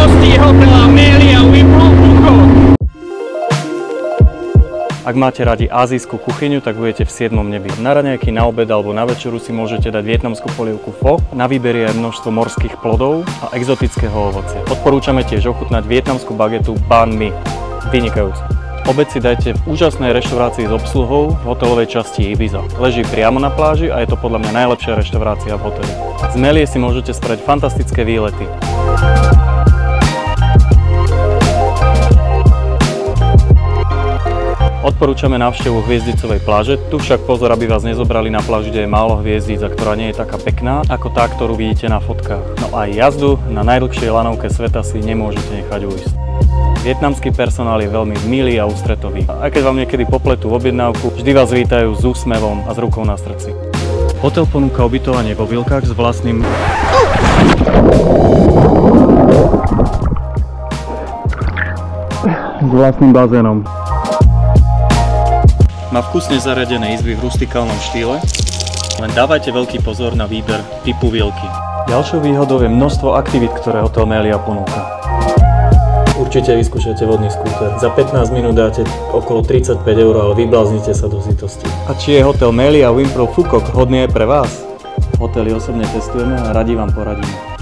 hostí hotela Melia Whimple Phuket. Ak máte radi azijskú kuchyňu, tak budete v 7. nebi. Na raňajky, na obed alebo na večeru si môžete dať vietnamskú polievku pho. Na výber je aj množstvo morských plodov a exotického ovocia. Odporúčame tiež ochutnať vietnamskú bagetu banh mi. Vynikajúce. Obed si dajte v úžasnej reštaurácii s obsluhou v hotelovej časti Ibiza. Leží priamo na pláži a je to podľa mňa najlepšia reštaurácia v hoteli. Z Melie si môžete spraviť fantastické výlety. Odporúčame návštevu hviezdicovej pláže, tu však pozor, aby vás nezobrali na pláž, kde je málo hviezdic a ktorá nie je taká pekná ako tá, ktorú vidíte na fotkách. No a jazdu na najdlhšej lanovke sveta si nemôžete nechať ujsť. Vietnamský personál je veľmi milý a ústretový. A keď vám niekedy popletú objednávku, vždy vás vítajú s úsmevom a s rukou na srdci. Hotel ponúka ubytovanie vo vilkách s vlastným bazénom. Má vkusne zariadené izby v rustikálnom štýle, len dávajte veľký pozor na výber typu vilky. Ďalšou výhodou je množstvo aktivít, ktoré Hotel Melia ponúka. Určite vyskúšajte vodný skúter. Za 15 minút dáte okolo 35 €, ale vybláznite sa do sytosti. A či je Hotel Melia Whimple Phuket hodný aj pre vás? Hotely osobne testujeme a radi vám poradíme.